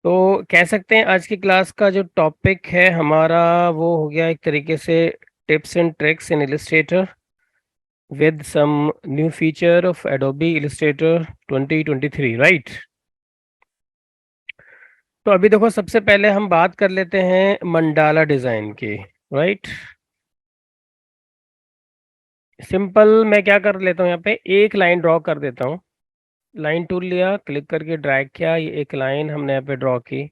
तो कह सकते हैं आज की क्लास का जो टॉपिक है हमारा वो हो गया एक तरीके से tips and tricks in Illustrator with some new feature of Adobe Illustrator 2023, right. तो अभी देखो, सबसे पहले हम बात कर लेते हैं मंडाला डिजाइन की, राइट। सिंपल मैं क्या कर लेता हूँ, यहाँ पे एक लाइन ड्रॉ कर देता हूँ। लाइन टूल लिया, क्लिक करके ड्रैग किया, ये एक लाइन हमने यहाँ पे ड्रॉ की।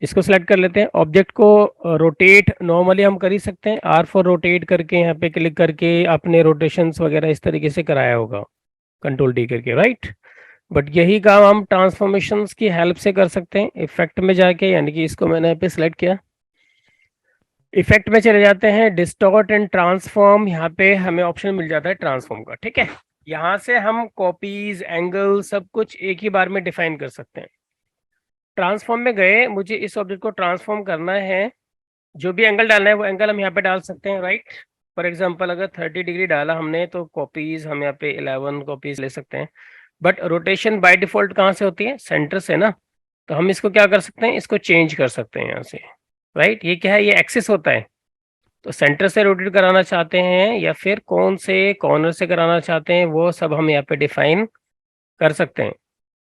इसको सेलेक्ट कर लेते हैं। ऑब्जेक्ट को रोटेट नॉर्मली हम कर ही सकते हैं, आर फॉर रोटेट करके यहाँ पे क्लिक करके आपने रोटेशंस वगैरह इस तरीके से कराया होगा, कंट्रोल डी करके, राइट। बट यही काम हम ट्रांसफॉर्मेशंस की हेल्प से कर सकते हैं। इफेक्ट में जाके, यानी कि इसको मैंने यहाँ पे सिलेक्ट किया, इफेक्ट में चले जाते हैं, डिस्टॉर्ट एंड ट्रांसफॉर्म, यहाँ पे हमें ऑप्शन मिल जाता है ट्रांसफॉर्म का, ठीक है। यहाँ से हम कॉपीज, एंगल, सब कुछ एक ही बार में डिफाइन कर सकते हैं। ट्रांसफॉर्म में गए, मुझे इस ऑब्जेक्ट को ट्रांसफॉर्म करना है, जो भी एंगल डालना है वो एंगल हम यहाँ पे डाल सकते हैं, राइट। फॉर एग्जांपल अगर 30 डिग्री डाला हमने तो कॉपीज हम यहाँ पे 11 कॉपीज ले सकते हैं। बट रोटेशन बाय डिफॉल्ट कहाँ से होती है, सेंटर से ना। तो हम इसको क्या कर सकते हैं, इसको चेंज कर सकते हैं यहाँ से, राइट। ये क्या है, ये एक्सिस होता है। तो सेंटर से रोटेट कराना चाहते हैं या फिर कौन से कॉर्नर से कराना चाहते हैं, वो सब हम यहाँ पे डिफाइन कर सकते हैं।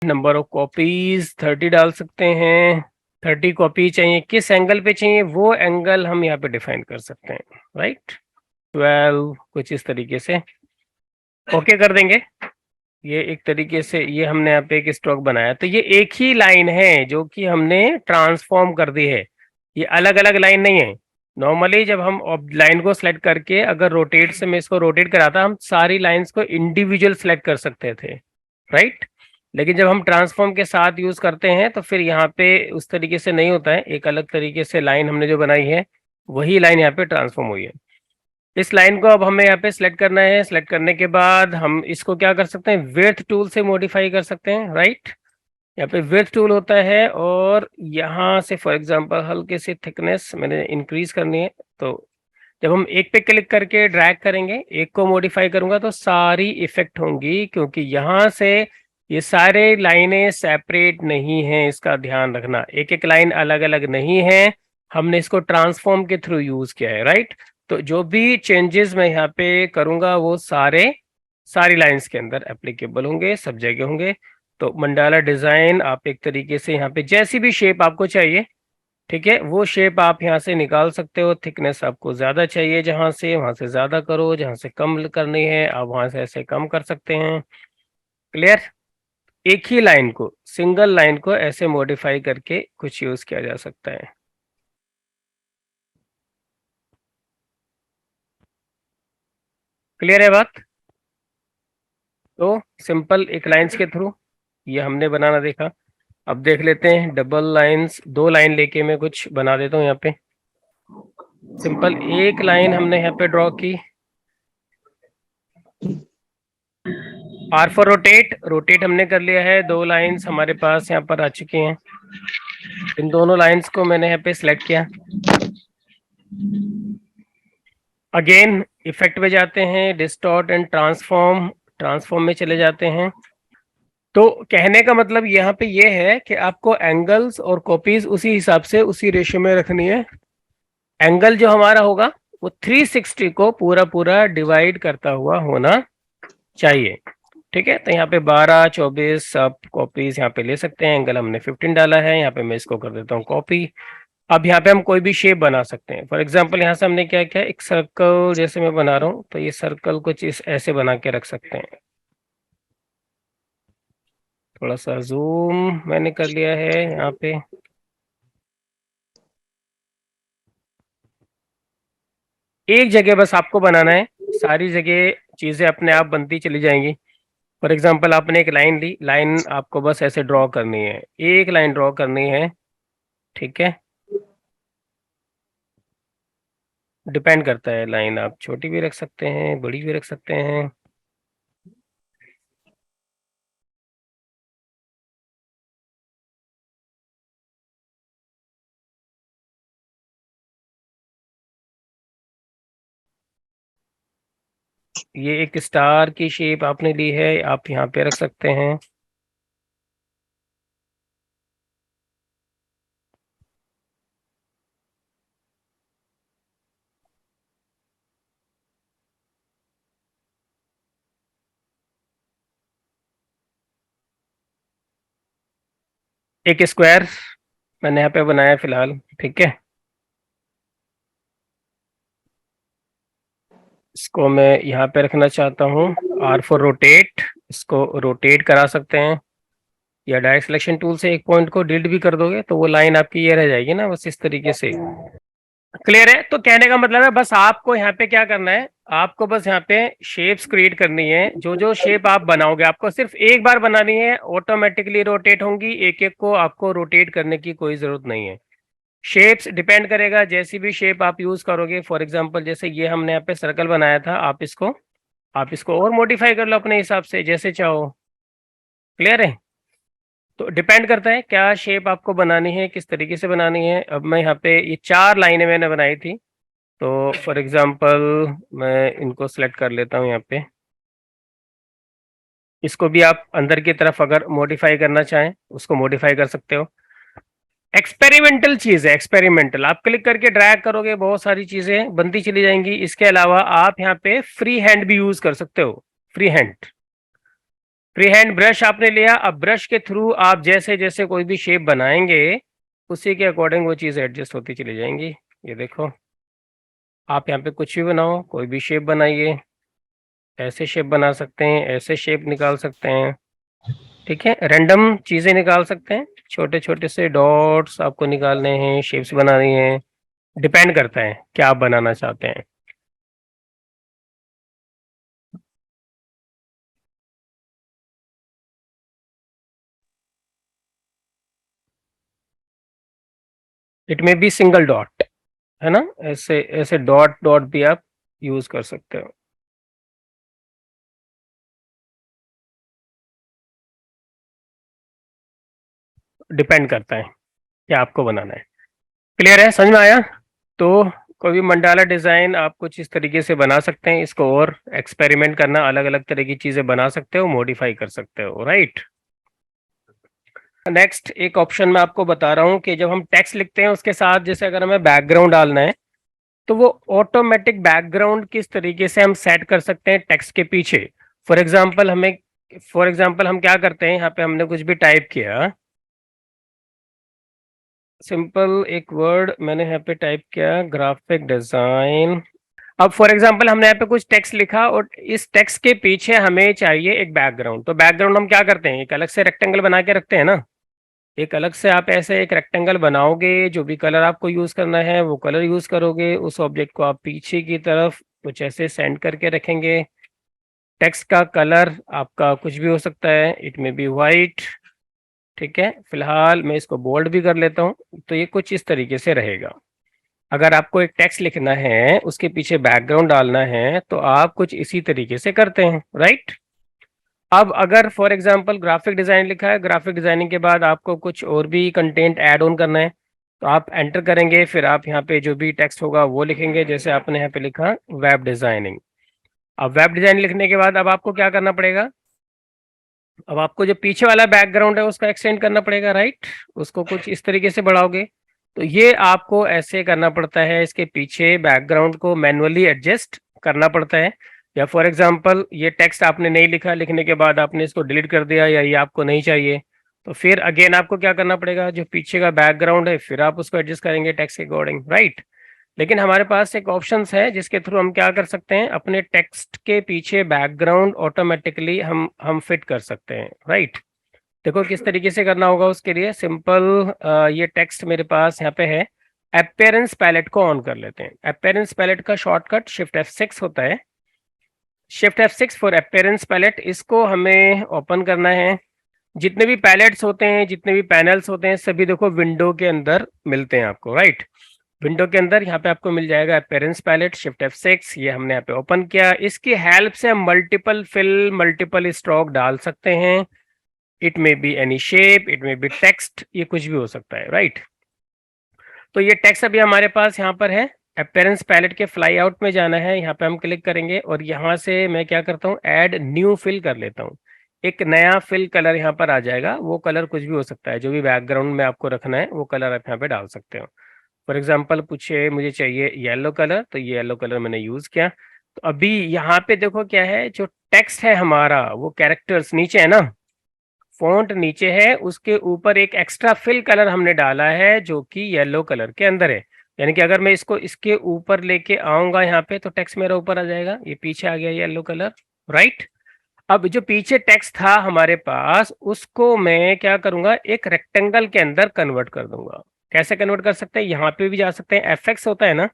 नंबर ऑफ कॉपीज 30 डाल सकते हैं। 30 कॉपी चाहिए, किस एंगल पे चाहिए वो एंगल हम यहाँ पे डिफाइन कर सकते हैं, राइट। 12 कुछ इस तरीके से ओके कर देंगे। ये एक तरीके से ये हमने यहाँ पे एक स्ट्रोक बनाया, तो ये एक ही लाइन है जो कि हमने ट्रांसफॉर्म कर दी है। ये अलग अलग लाइन नहीं है। नॉर्मली जब हम लाइन को सिलेक्ट करके अगर रोटेट से मैं इसको रोटेट कराता, हम सारी लाइंस को इंडिविजुअल सिलेक्ट कर सकते थे, राइट। लेकिन जब हम ट्रांसफॉर्म के साथ यूज करते हैं तो फिर यहाँ पे उस तरीके से नहीं होता है। एक अलग तरीके से लाइन हमने जो बनाई है वही लाइन यहाँ पे ट्रांसफॉर्म हुई है। इस लाइन को अब हमें यहाँ पे सिलेक्ट करना है। सिलेक्ट करने के बाद हम इसको क्या कर सकते हैं, विड्थ टूल से मॉडिफाई कर सकते हैं, राइट। यहाँ पे विड्थ टूल होता है और यहाँ से फॉर एग्जांपल हल्के से थिकनेस मैंने इंक्रीज करनी है। तो जब हम एक पे क्लिक करके ड्रैग करेंगे, एक को मॉडिफाई करूंगा तो सारी इफेक्ट होंगी, क्योंकि यहाँ से ये सारे लाइनें सेपरेट नहीं हैं। इसका ध्यान रखना, एक एक लाइन अलग अलग नहीं है, हमने इसको ट्रांसफॉर्म के थ्रू यूज किया है, राइट। तो जो भी चेंजेस मैं यहाँ पे करूंगा वो सारी लाइंस के अंदर एप्लीकेबल होंगे, सब जगह होंगे। तो मंडाला डिजाइन आप एक तरीके से यहाँ पे जैसी भी शेप आपको चाहिए, ठीक है, वो शेप आप यहाँ से निकाल सकते हो। थिकनेस आपको ज्यादा चाहिए जहां से, वहां से ज्यादा करो, जहां से कम करनी है आप वहां से ऐसे कम कर सकते हैं। क्लियर। एक ही लाइन को, सिंगल लाइन को ऐसे मॉडिफाई करके कुछ यूज किया जा सकता है। क्लियर है बात। तो सिंपल एक लाइंस के थ्रू ये हमने बनाना देखा। अब देख लेते हैं डबल लाइंस, दो लाइन लेके मैं कुछ बना देता हूँ यहाँ पे। सिंपल एक लाइन हमने यहाँ पे ड्रॉ की। आर फॉर रोटेट, रोटेट हमने कर लिया है। दो लाइंस हमारे पास यहाँ पर आ चुकी हैं। इन दोनों लाइंस को मैंने यहाँ पे सिलेक्ट किया। अगेन इफेक्ट में जाते हैं, डिस्टॉर्ट एंड ट्रांसफॉर्म, ट्रांसफॉर्म में चले जाते हैं। तो कहने का मतलब यहाँ पे ये है कि आपको एंगल्स और कॉपीज उसी हिसाब से उसी रेशियो में रखनी है। एंगल जो हमारा होगा वो 360 को पूरा पूरा डिवाइड करता हुआ होना चाहिए, ठीक है। तो यहाँ पे 12, 24 आप कॉपीज यहाँ पे ले सकते हैं। एंगल हमने 15 डाला है, यहाँ पे मैं इसको कर देता हूँ कॉपी। अब यहाँ पे हम कोई भी शेप बना सकते हैं। फॉर एग्जांपल यहाँ से हमने क्या किया, एक सर्कल जैसे मैं बना रहा हूँ, तो ये सर्कल कुछ इस ऐसे बना के रख सकते हैं। थोड़ा सा जूम मैंने कर लिया है यहाँ पे। एक जगह बस आपको बनाना है, सारी जगह चीजें अपने आप बनती चली जाएंगी। फॉर एग्जांपल आपने एक लाइन ली, लाइन आपको बस ऐसे ड्रॉ करनी है, एक लाइन ड्रॉ करनी है, ठीक है। डिपेंड करता है, लाइन आप छोटी भी रख सकते हैं, बड़ी भी रख सकते हैं। ये एक स्टार की शेप आपने ली है, आप यहाँ पे रख सकते हैं। एक स्क्वायर मैंने यहाँ पे बनाया फिलहाल, ठीक है। इसको मैं यहाँ पे रखना चाहता हूँ, आर फॉर रोटेट, इसको रोटेट करा सकते हैं, या डायरेक्ट सिलेक्शन टूल से एक पॉइंट को डिलीट भी कर दोगे तो वो लाइन आपकी ये रह जाएगी ना, बस इस तरीके से। क्लियर है? तो कहने का मतलब है बस आपको यहाँ पे क्या करना है, आपको बस यहाँ पे शेप्स क्रिएट करनी है। जो जो शेप आप बनाओगे आपको सिर्फ एक बार बनानी है, ऑटोमेटिकली रोटेट होंगी, एक एक को आपको रोटेट करने की कोई जरूरत नहीं है। शेप्स डिपेंड करेगा जैसी भी शेप आप यूज करोगे। फॉर एग्जांपल जैसे ये हमने यहाँ पे सर्कल बनाया था, आप इसको और मॉडिफाई कर लो अपने हिसाब से जैसे चाहो। क्लियर है? तो डिपेंड करता है क्या शेप आपको बनानी है, किस तरीके से बनानी है। अब मैं यहाँ पे ये 4 लाइनें मैंने बनाई थी, तो फॉर एग्जांपल मैं इनको सेलेक्ट कर लेता हूँ यहाँ पे। इसको भी आप अंदर की तरफ अगर मॉडिफाई करना चाहें उसको मॉडिफाई कर सकते हो। एक्सपेरिमेंटल चीज है, एक्सपेरिमेंटल। आप क्लिक करके ड्रैग करोगे बहुत सारी चीजें बनती चली जाएंगी। इसके अलावा आप यहाँ पे फ्री हैंड भी यूज कर सकते हो। Free hand, free hand brush आपने लिया, अब ब्रश के थ्रू आप जैसे जैसे कोई भी शेप बनाएंगे उसी के अकॉर्डिंग वो चीज़ एडजस्ट होती चली जाएंगी। ये देखो, आप यहाँ पे कुछ भी बनाओ, कोई भी शेप बनाइए, ऐसे शेप बना सकते हैं, ऐसे शेप निकाल सकते हैं, ठीक है। रैंडम चीज़ें निकाल सकते हैं, छोटे छोटे से डॉट्स आपको निकालने हैं, शेप्स बनानी है, डिपेंड करता है क्या आप बनाना चाहते हैं। इट में बी सिंगल डॉट, है ना, ऐसे ऐसे डॉट डॉट भी आप यूज कर सकते हो। डिपेंड करता है क्या आपको बनाना है। क्लियर है? समझ में आया? तो कोई भी मंडाला डिजाइन आप कुछ इस तरीके से बना सकते हैं। इसको और एक्सपेरिमेंट करना, अलग अलग तरह की चीजें बना सकते हो, मॉडिफाई कर सकते हो, राइट। नेक्स्ट एक ऑप्शन मैं आपको बता रहा हूँ कि जब हम टेक्स्ट लिखते हैं उसके साथ जैसे अगर हमें बैकग्राउंड डालना है तो वो ऑटोमेटिक बैकग्राउंड किस तरीके से हम सेट कर सकते हैं टेक्स्ट के पीछे। फॉर एग्जाम्पल हम क्या करते हैं, यहाँ पे हमने कुछ भी टाइप किया, सिंपल एक वर्ड मैंने यहाँ पे टाइप किया, ग्राफिक डिजाइन। अब फॉर एग्जांपल हमने यहाँ पे कुछ टेक्स्ट लिखा और इस टेक्स्ट के पीछे हमें चाहिए एक बैकग्राउंड। तो बैकग्राउंड हम क्या करते हैं, एक अलग से रेक्टेंगल बना के रखते हैं ना। एक अलग से आप ऐसे एक रेक्टेंगल बनाओगे, जो भी कलर आपको यूज करना है वो कलर यूज करोगे, उस ऑब्जेक्ट को आप पीछे की तरफ कुछ ऐसे सेंड करके रखेंगे। टेक्स्ट का कलर आपका कुछ भी हो सकता है, इट में बी वाइट, ठीक है। फिलहाल मैं इसको बोल्ड भी कर लेता हूँ। तो ये कुछ इस तरीके से रहेगा। अगर आपको एक टेक्स्ट लिखना है उसके पीछे बैकग्राउंड डालना है तो आप कुछ इसी तरीके से करते हैं, राइट। अब अगर फॉर एग्जांपल ग्राफिक डिजाइन लिखा है, ग्राफिक डिजाइनिंग के बाद आपको कुछ और भी कंटेंट ऐड ऑन करना है तो आप एंटर करेंगे, फिर आप यहाँ पे जो भी टेक्स्ट होगा वो लिखेंगे। जैसे आपने यहाँ पे लिखा वेब डिजाइनिंग। अब वेब डिजाइन लिखने के बाद अब आपको क्या करना पड़ेगा, अब आपको जो पीछे वाला बैकग्राउंड है उसका एक्सटेंड करना पड़ेगा, राइट। उसको कुछ इस तरीके से बढ़ाओगे तो ये आपको ऐसे करना पड़ता है, इसके पीछे बैकग्राउंड को मैनुअली एडजस्ट करना पड़ता है। या फॉर एग्जांपल ये टेक्स्ट आपने नहीं लिखा, लिखने के बाद आपने इसको डिलीट कर दिया या ये आपको नहीं चाहिए तो फिर अगेन आपको क्या करना पड़ेगा, जो पीछे का बैकग्राउंड है फिर आप उसको एडजस्ट करेंगे टेक्स्ट के अकॉर्डिंग, राइट। लेकिन हमारे पास एक ऑप्शंस है जिसके थ्रू हम क्या कर सकते हैं, अपने टेक्स्ट के पीछे बैकग्राउंड ऑटोमेटिकली हम फिट कर सकते हैं, राइट। देखो किस तरीके से करना होगा उसके लिए। सिंपल ये टेक्स्ट मेरे पास यहाँ पे है, अपीयरेंस पैलेट को ऑन कर लेते हैं। अपीयरेंस पैलेट का शॉर्टकट शिफ्ट F6 होता है, shift F6 for appearance palette. इसको हमें ओपन करना है। जितने भी पैलेट्स होते हैं, जितने भी पैनल्स होते हैं, सभी देखो विंडो के अंदर मिलते हैं आपको, राइट। विंडो के अंदर यहाँ पे आपको मिल जाएगा अपीयरेंस पैलेट, शिफ्ट F6, ये हमने यहाँ पे ओपन किया। इसकी हेल्प से हम मल्टीपल फिल, मल्टीपल स्ट्रोक डाल सकते हैं। It may be any shape, it may be text, ये कुछ भी हो सकता है, राइट। तो ये टेक्स्ट अभी हमारे पास यहाँ पर है। अपीयरेंस पैलेट के फ्लाई आउट में जाना है, यहाँ पे हम क्लिक करेंगे और यहाँ से मैं क्या करता हूँ, ऐड न्यू फिल कर लेता हूँ। एक नया फिल कलर यहाँ पर आ जाएगा, वो कलर कुछ भी हो सकता है, जो भी बैकग्राउंड में आपको रखना है वो कलर आप यहाँ पे डाल सकते हो। फॉर एग्जाम्पल पूछे मुझे चाहिए येलो कलर, तो ये येलो कलर मैंने यूज किया। तो अभी यहाँ पे देखो क्या है, जो टेक्स्ट है हमारा वो कैरेक्टर्स नीचे है ना, फ़ॉन्ट नीचे है, उसके ऊपर एक एक्स्ट्रा फिल कलर हमने डाला है जो कि येलो कलर के अंदर है। यानी कि अगर मैं इसको इसके ऊपर लेके आऊंगा यहाँ पे तो टेक्स्ट मेरा ऊपर आ जाएगा, ये पीछे आ गया येलो कलर, राइट। अब जो पीछे टेक्स्ट था हमारे पास उसको मैं क्या करूंगा, एक रेक्टेंगल के अंदर कन्वर्ट कर दूंगा। कैसे कन्वर्ट कर सकते हैं, यहाँ पे भी जा सकते हैं, एफएक्स होता है ना,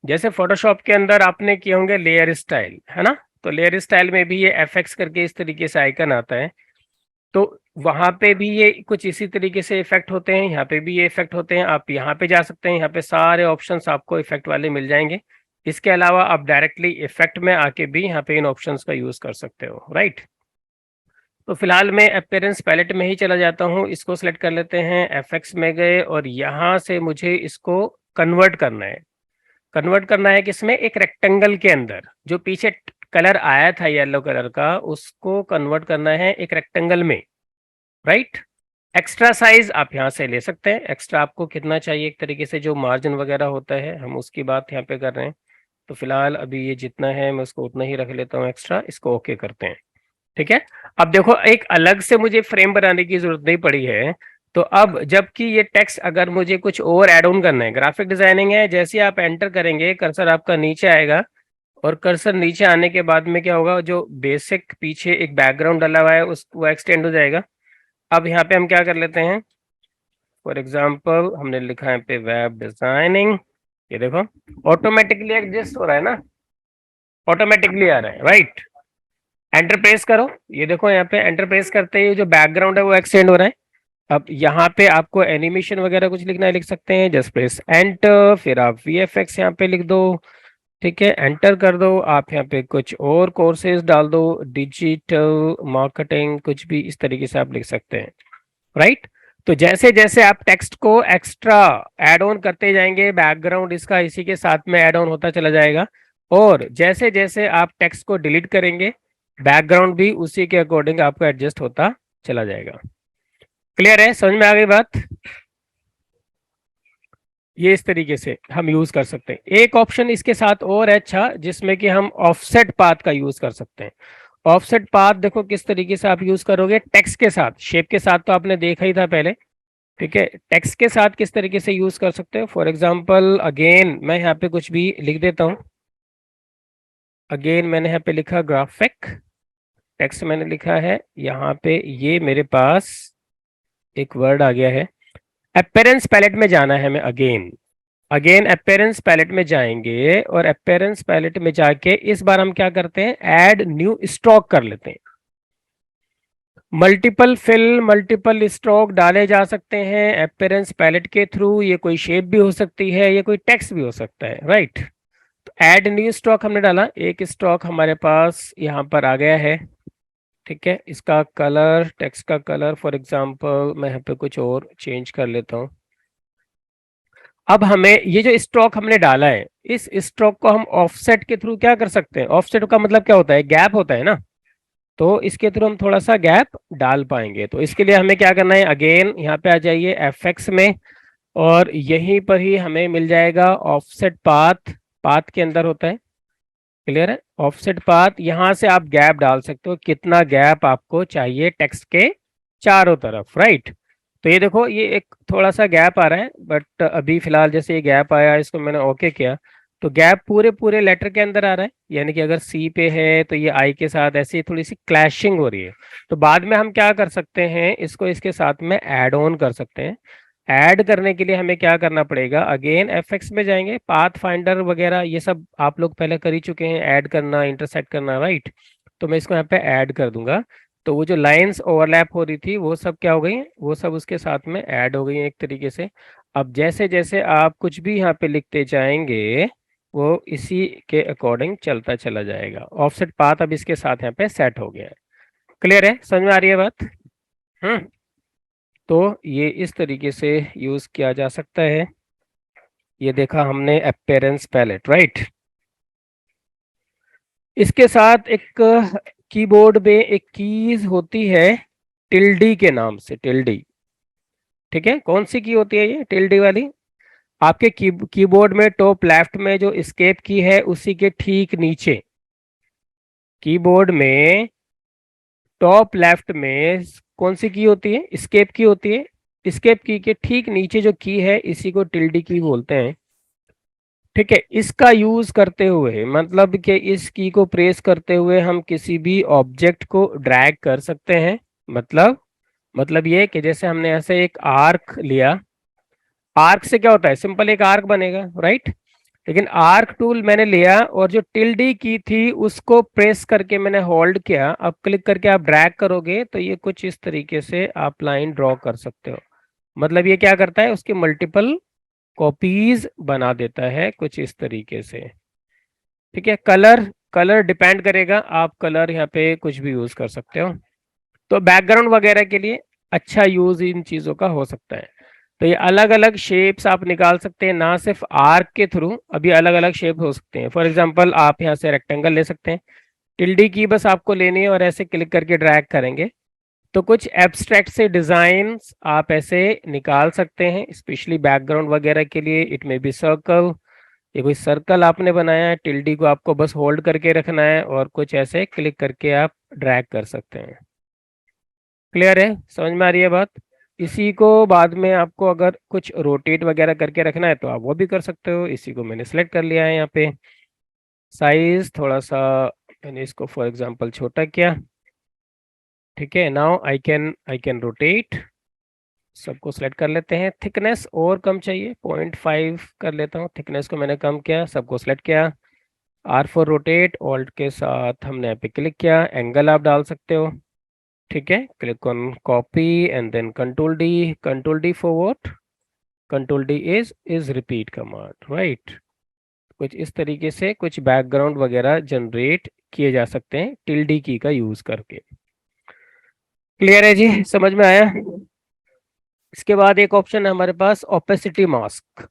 जैसे फोटोशॉप के अंदर आपने किए होंगे लेयर स्टाइल, है ना, तो लेयर स्टाइल में भी ये एफएक्स करके इस तरीके से आइकन आता है, तो वहां पे भी ये कुछ इसी तरीके से इफेक्ट होते हैं, यहाँ पे भी ये इफेक्ट होते हैं। आप यहाँ पे जा सकते हैं, यहाँ पे सारे ऑप्शंस आपको इफेक्ट वाले मिल जाएंगे। इसके अलावा आप डायरेक्टली इफेक्ट में आके भी यहाँ पे इन ऑप्शंस का यूज कर सकते हो, राइट। तो फिलहाल मैं अपीयरेंस पैलेट में ही चला जाता हूँ, इसको सिलेक्ट कर लेते हैं, एफएक्स में गए और यहाँ से मुझे इसको कन्वर्ट करना है। कन्वर्ट करना है किसमें, एक रेक्टेंगल के अंदर, जो पीछे कलर आया था येलो कलर का उसको कन्वर्ट करना है एक रेक्टेंगल में, राइट। एक्स्ट्रा साइज आप यहाँ से ले सकते हैं, एक्स्ट्रा आपको कितना चाहिए, एक तरीके से जो मार्जिन वगैरह होता है हम उसकी बात यहाँ पे कर रहे हैं। तो फिलहाल अभी ये जितना है मैं उसको उतना ही रख लेता हूँ एक्स्ट्रा, इसको ओके करते हैं, ठीक है। अब देखो एक अलग से मुझे फ्रेम बनाने की जरूरत नहीं पड़ी है। तो अब जबकि ये टेक्स्ट अगर मुझे कुछ और एड ऑन करना है, ग्राफिक डिजाइनिंग है, जैसे आप एंटर करेंगे कर्सर आपका नीचे आएगा, और कर्सर नीचे आने के बाद में क्या होगा, जो बेसिक पीछे एक बैकग्राउंड डला हुआ है उस वो एक्सटेंड हो जाएगा। अब यहाँ पे हम क्या कर लेते हैं, फॉर एग्जाम्पल हमने लिखा है पे वेब डिजाइनिंग, ये देखो ऑटोमेटिकली एडजस्ट हो रहा है ना, ऑटोमेटिकली आ रहा है, राइट। एंटर प्रेस करो, ये देखो यहाँ पे एंटर प्रेस करते ही जो बैकग्राउंड है वो एक्सटेंड हो रहा है। अब यहाँ पे आपको एनिमेशन वगैरह कुछ लिखना है लिख सकते हैं, जस्ट प्रेस एंटर, फिर आप VFX यहाँ पे लिख दो, ठीक है, एंटर कर दो। आप यहाँ पे कुछ और कोर्सेज डाल दो, डिजिटल मार्केटिंग कुछ भी इस तरीके से आप लिख सकते हैं, राइट। तो जैसे जैसे आप टेक्स्ट को एक्स्ट्रा ऐड ऑन करते जाएंगे, बैकग्राउंड इसका इसी के साथ में ऐड ऑन होता चला जाएगा, और जैसे जैसे आप टेक्स्ट को डिलीट करेंगे बैकग्राउंड भी उसी के अकॉर्डिंग आपको एडजस्ट होता चला जाएगा। क्लियर है, समझ में आ गई बात। ये इस तरीके से हम यूज कर सकते हैं। एक ऑप्शन इसके साथ और है अच्छा, जिसमें कि हम ऑफसेट पाथ का यूज कर सकते हैं। ऑफसेट पाथ देखो किस तरीके से आप यूज करोगे, टेक्स्ट के साथ, शेप के साथ तो आपने देखा ही था पहले, ठीक है, टेक्स्ट के साथ किस तरीके से यूज कर सकते हो। फॉर एग्जांपल अगेन मैं यहाँ पे कुछ भी लिख देता हूँ, अगेन मैंने यहाँ पे लिखा ग्राफिक, टेक्स्ट मैंने लिखा है, यहाँ पे ये मेरे पास एक वर्ड आ गया है। अपीयरेंस पैलेट में जाना है, मैं अगेन अगेन अपीयरेंस पैलेट में जाएंगे, और अपीयरेंस पैलेट में जाके इस बार हम क्या करते हैं, ऐड न्यू स्ट्रोक कर लेते हैं। मल्टीपल फिल मल्टीपल स्ट्रोक डाले जा सकते हैं अपीयरेंस पैलेट के थ्रू, ये कोई शेप भी हो सकती है, ये कोई टेक्स्ट भी हो सकता है, राइट। तो ऐड न्यू स्ट्रोक हमने डाला, एक स्ट्रोक हमारे पास यहाँ पर आ गया है, ठीक है। इसका कलर, टेक्स्ट का कलर फॉर एग्जांपल मैं यहाँ पे कुछ और चेंज कर लेता हूँ। अब हमें ये जो स्ट्रोक हमने डाला है, इस स्ट्रोक को हम ऑफसेट के थ्रू क्या कर सकते हैं, ऑफसेट का मतलब क्या होता है, गैप होता है ना, तो इसके थ्रू हम थोड़ा सा गैप डाल पाएंगे। तो इसके लिए हमें क्या करना है, अगेन यहाँ पे आ जाइए एफएक्स में, और यहीं पर ही हमें मिल जाएगा ऑफसेट पाथ, पाथ के अंदर होता है, क्लियर है, ऑफसेट पाथ। यहाँ से आप गैप डाल सकते हो, कितना गैप आपको चाहिए टेक्स्ट के चारों तरफ, राइट। तो ये देखो ये एक थोड़ा सा गैप आ रहा है, बट अभी फिलहाल जैसे ये गैप आया इसको मैंने ओके किया, तो गैप पूरे पूरे लेटर के अंदर आ रहा है, यानी कि अगर सी पे है तो ये आई के साथ ऐसी थोड़ी सी क्लैशिंग हो रही है। तो बाद में हम क्या कर सकते हैं, इसको इसके साथ में ऐड ऑन कर सकते हैं। ऐड करने के लिए हमें क्या करना पड़ेगा, अगेन एफएक्स में जाएंगे, पाथ फाइंडर वगैरह ये सब आप लोग पहले कर ही चुके हैं, ऐड करना, इंटरसेक्ट करना, राइट। तो मैं इसको यहाँ पे ऐड कर दूंगा, तो वो जो लाइंस ओवरलैप हो रही थी वो सब क्या हो गई, वो सब उसके साथ में ऐड हो गई एक तरीके से। अब जैसे जैसे आप कुछ भी यहाँ पे लिखते जाएंगे वो इसी के अकॉर्डिंग चलता चला जाएगा। ऑफसेट पाथ अब इसके साथ यहाँ पे सेट हो गया है। क्लियर है, समझ में आ रही है बात। तो ये इस तरीके से यूज किया जा सकता है। ये देखा हमने अपीयरेंस पैलेट, राइट। इसके साथ एक कीबोर्ड में एक कीज होती है टिल्डी के नाम से, टिल्डी, ठीक है। कौन सी की होती है ये टिल्डी वाली, आपके कीबोर्ड में टॉप लेफ्ट में जो एस्केप की है उसी के ठीक नीचे, कीबोर्ड में टॉप लेफ्ट में कौन सी की होती है? एस्केप की होती है। एस्केप की के ठीक नीचे जो की है इसी को टिल्डी की बोलते हैं। ठीक है, इसका यूज करते हुए मतलब कि इस की को प्रेस करते हुए हम किसी भी ऑब्जेक्ट को ड्रैग कर सकते हैं। मतलब ये कि जैसे हमने ऐसे एक आर्क लिया, आर्क से क्या होता है, सिंपल एक आर्क बनेगा, राइट। लेकिन आर्क टूल मैंने लिया और जो टिल्डी की थी उसको प्रेस करके मैंने होल्ड किया, अब क्लिक करके आप ड्रैग करोगे तो ये कुछ इस तरीके से आप लाइन ड्रॉ कर सकते हो। मतलब ये क्या करता है, उसकी मल्टीपल कॉपीज बना देता है कुछ इस तरीके से। ठीक है, कलर कलर डिपेंड करेगा, आप कलर यहाँ पे कुछ भी यूज कर सकते हो। तो बैकग्राउंड वगैरह के लिए अच्छा यूज इन चीजों का हो सकता है। तो ये अलग अलग शेप्स आप निकाल सकते हैं, ना सिर्फ आर्क के थ्रू, अभी अलग अलग शेप हो सकते हैं। फॉर एग्जांपल आप यहाँ से रेक्टेंगल ले सकते हैं, टिल्डी की बस आपको लेनी है और ऐसे क्लिक करके ड्रैग करेंगे तो कुछ एब्स्ट्रैक्ट से डिजाइन्स आप ऐसे निकाल सकते हैं, स्पेशली बैकग्राउंड वगैरह के लिए। इट मे बी सर्कल, ये कोई सर्कल आपने बनाया है, टिल्डी को आपको बस होल्ड करके रखना है और कुछ ऐसे क्लिक करके आप ड्रैग कर सकते हैं। क्लियर है, समझ में आ रही है बात? इसी को बाद में आपको अगर कुछ रोटेट वगैरह करके रखना है तो आप वो भी कर सकते हो। इसी को मैंने सेलेक्ट कर लिया है, यहाँ पे साइज थोड़ा सा मैंने इसको फॉर एग्जांपल छोटा किया। ठीक है, नाउ आई कैन रोटेट, सबको सेलेक्ट कर लेते हैं। थिकनेस और कम चाहिए, 0.5 कर लेता हूँ, थिकनेस को मैंने कम किया, सबको सेलेक्ट किया। आर फॉर रोटेट, ऑल्ट के साथ हमने यहाँ पे क्लिक किया, एंगल आप डाल सकते हो। ठीक है, click on copy and then control D for what, control D is repeat command, right. कुछ इस तरीके से कुछ बैकग्राउंड वगैरह जनरेट किए जा सकते हैं टिल्डी की का यूज करके। क्लियर है जी, समझ में आया? इसके बाद एक ऑप्शन है हमारे पास ओपेसिटी मास्क,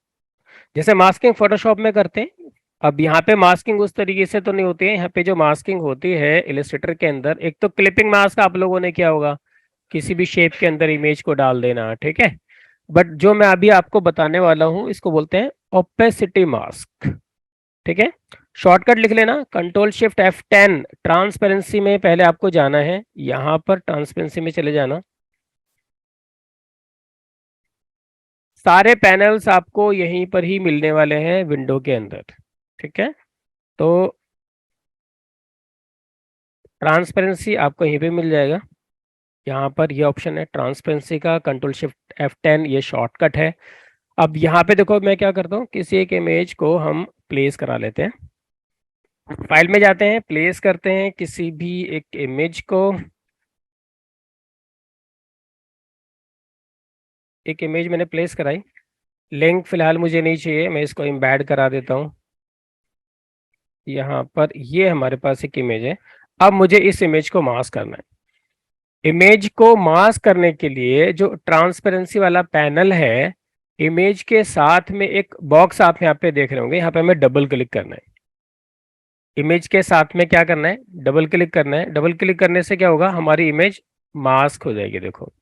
जैसे मास्किंग फोटोशॉप में करते हैं। अब यहाँ पे मास्किंग उस तरीके से तो नहीं होती है, यहाँ पे जो मास्किंग होती है इलस्ट्रेटर के अंदर, एक तो क्लिपिंग मास्क आप लोगों ने किया होगा, किसी भी शेप के अंदर इमेज को डाल देना, ठीक है। बट जो मैं अभी आपको बताने वाला हूँ इसको बोलते हैं ओपेसिटी मास्क। ठीक है, शॉर्टकट लिख लेना, कंट्रोल शिफ्ट F10। ट्रांसपेरेंसी में पहले आपको जाना है, यहाँ पर ट्रांसपेरेंसी में चले जाना। सारे पैनल्स आपको यहीं पर ही मिलने वाले हैं विंडो के अंदर। ठीक है, तो ट्रांसपेरेंसी आपको यहीं पे मिल जाएगा, यहाँ पर ये ऑप्शन है ट्रांसपेरेंसी का, कंट्रोल शिफ्ट F10 ये शॉर्टकट है। अब यहाँ पे देखो मैं क्या करता हूँ, किसी एक इमेज को हम प्लेस करा लेते हैं, फाइल में जाते हैं, प्लेस करते हैं किसी भी एक इमेज को। एक इमेज मैंने प्लेस कराई, लिंक फिलहाल मुझे नहीं चाहिए, मैं इसको एम्बेड करा देता हूँ। यहाँ पर ये हमारे पास एक इमेज है, अब मुझे इस इमेज को मास्क करना है। इमेज को मास्क करने के लिए जो ट्रांसपेरेंसी वाला पैनल है, इमेज के साथ में एक बॉक्स आप यहाँ पे देख रहे होंगे, यहाँ पे हमें डबल क्लिक करना है। इमेज के साथ में क्या करना है, डबल क्लिक करना है। डबल क्लिक करने से क्या होगा, हमारी इमेज मास्क हो जाएगी। देखो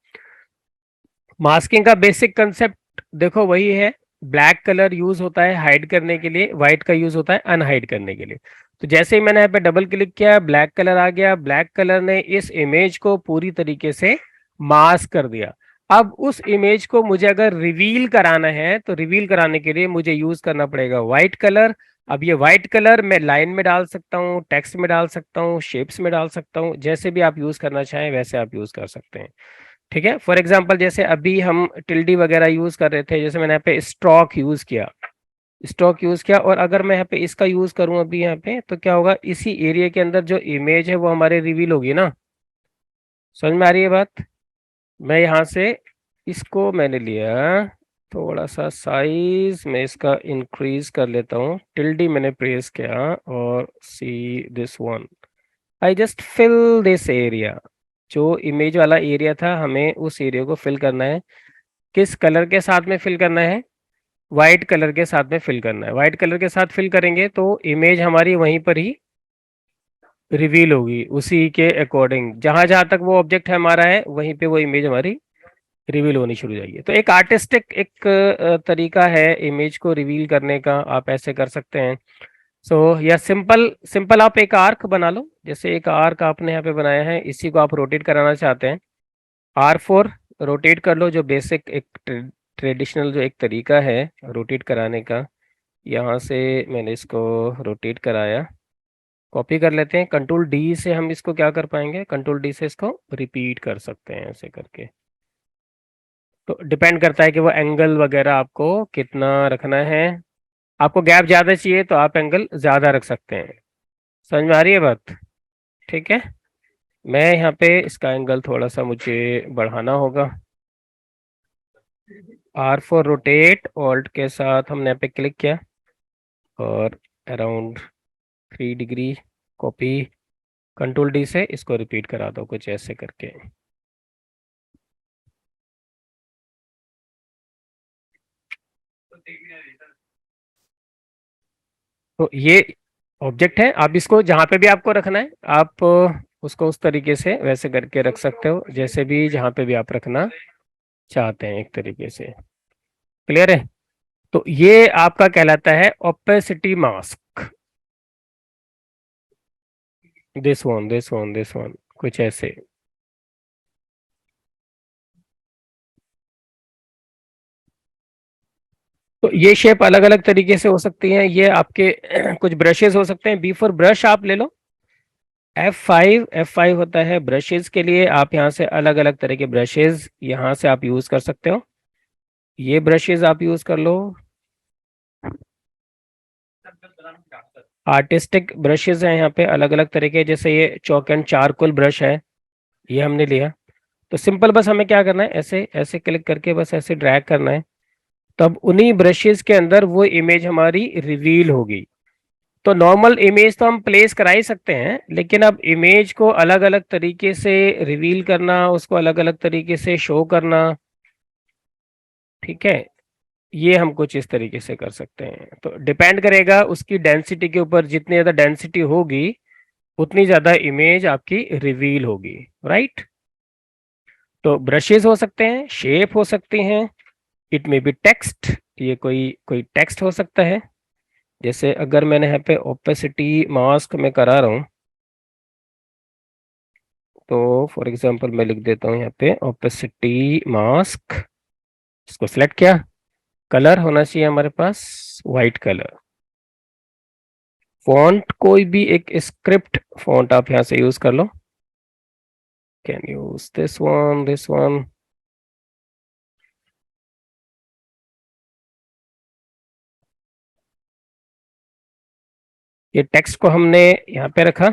मास्किंग का बेसिक कंसेप्ट देखो वही है, ब्लैक कलर यूज होता है हाइड करने के लिए, व्हाइट का यूज होता है अनहाइड करने के लिए। तो जैसे ही मैंने यहाँ पे डबल क्लिक किया, ब्लैक कलर आ गया, ब्लैक कलर ने इस इमेज को पूरी तरीके से मास्क कर दिया। अब उस इमेज को मुझे अगर रिवील कराना है तो रिवील कराने के लिए मुझे यूज करना पड़ेगा व्हाइट कलर। अब ये व्हाइट कलर मैं लाइन में डाल सकता हूँ, टेक्स्ट में डाल सकता हूँ, शेप्स में डाल सकता हूँ, जैसे भी आप यूज करना चाहें वैसे आप यूज कर सकते हैं। ठीक है, फॉर एग्जाम्पल जैसे अभी हम टिल्डी वगैरह यूज कर रहे थे, जैसे मैंने यहाँ पे स्टॉक यूज किया और अगर मैं यहाँ पे इसका यूज करूं अभी यहाँ पे, तो क्या होगा, इसी एरिया के अंदर जो इमेज है वो हमारे रिवील होगी ना। समझ में आ रही है बात? मैं यहाँ से इसको मैंने लिया, थोड़ा सा साइज मैं इसका इंक्रीज कर लेता हूँ, टिल्डी मैंने प्रेस किया और see this one, I just fill this area. जो इमेज वाला एरिया था हमें उस एरिया को फिल करना है, किस कलर के साथ में फिल करना है, वाइट कलर के साथ में फिल करना है। वाइट कलर के साथ फिल करेंगे तो इमेज हमारी वहीं पर ही रिवील होगी, उसी के अकॉर्डिंग जहां जहां तक वो ऑब्जेक्ट है हमारा है वहीं पे वो इमेज हमारी रिवील होनी शुरू हो जाएगी। तो एक आर्टिस्टिक एक तरीका है इमेज को रिवील करने का, आप ऐसे कर सकते हैं। या सिंपल सिंपल आप एक आर्क बना लो, जैसे एक आर्क आपने यहाँ पे बनाया है, इसी को आप रोटेट कराना चाहते हैं। R4 रोटेट कर लो, जो बेसिक एक ट्रेडिशनल जो एक तरीका है रोटेट कराने का। यहाँ से मैंने इसको रोटेट कराया, कॉपी कर लेते हैं। कंट्रोल डी से हम इसको क्या कर पाएंगे, कंट्रोल डी से इसको रिपीट कर सकते हैं ऐसे करके। तो डिपेंड करता है कि वो एंगल वगैरह आपको कितना रखना है। आपको गैप ज़्यादा चाहिए तो आप एंगल ज़्यादा रख सकते हैं। समझ में आ रही है बात? ठीक है, मैं यहाँ पे इसका एंगल थोड़ा सा मुझे बढ़ाना होगा। R4 रोटेट, ऑल्ट के साथ हमने यहाँ पे क्लिक किया और around 3 degree copy, control D से इसको रिपीट करा दो कुछ ऐसे करके। तो ये ऑब्जेक्ट है, आप इसको जहाँ पे भी आपको रखना है आप उसको उस तरीके से वैसे करके रख सकते हो, जैसे भी जहाँ पे भी आप रखना चाहते हैं एक तरीके से। क्लियर है? तो ये आपका कहलाता है ओपेसिटी मास्क। दिस वन कुछ ऐसे। तो ये शेप अलग अलग तरीके से हो सकती है, ये आपके कुछ ब्रशेस हो सकते हैं। बिफोर ब्रश आप ले लो F5 होता है ब्रशेस के लिए। आप यहाँ से अलग अलग तरह के ब्रशेस यहाँ से आप यूज कर सकते हो, ये ब्रशेस आप यूज कर लो। आर्टिस्टिक ब्रशेस हैं यहाँ पे अलग अलग तरह के, जैसे ये चौक एंड चारकोल ब्रश है, ये हमने लिया। तो सिंपल बस हमें क्या करना है, ऐसे ऐसे क्लिक करके बस ऐसे ड्रैग करना है, तब उन्हीं ब्रशेस के अंदर वो इमेज हमारी रिवील होगी। तो नॉर्मल इमेज तो हम प्लेस करा ही सकते हैं, लेकिन अब इमेज को अलग अलग तरीके से रिवील करना, उसको अलग अलग तरीके से शो करना, ठीक है, ये हम कुछ इस तरीके से कर सकते हैं। तो डिपेंड करेगा उसकी डेंसिटी के ऊपर, जितनी ज़्यादा डेंसिटी होगी उतनी ज़्यादा इमेज आपकी रिवील होगी, राइट। तो ब्रशेस हो सकते हैं, शेप हो सकती हैं, इट मे बी टेक्स्ट, ये कोई कोई टेक्स्ट हो सकता है। जैसे अगर मैंने यहाँ पे ओपेसिटी मास्क में करा रहा हूँ, तो फॉर एग्जांपल मैं लिख देता हूँ यहाँ पे ओपेसिटी मास्क, इसको सिलेक्ट किया। कलर होना चाहिए हमारे पास वाइट कलर। फॉन्ट कोई भी एक स्क्रिप्ट फॉन्ट आप यहाँ से यूज कर लो, कैन यूज दिस वन। ये टेक्स्ट को हमने यहाँ पे रखा,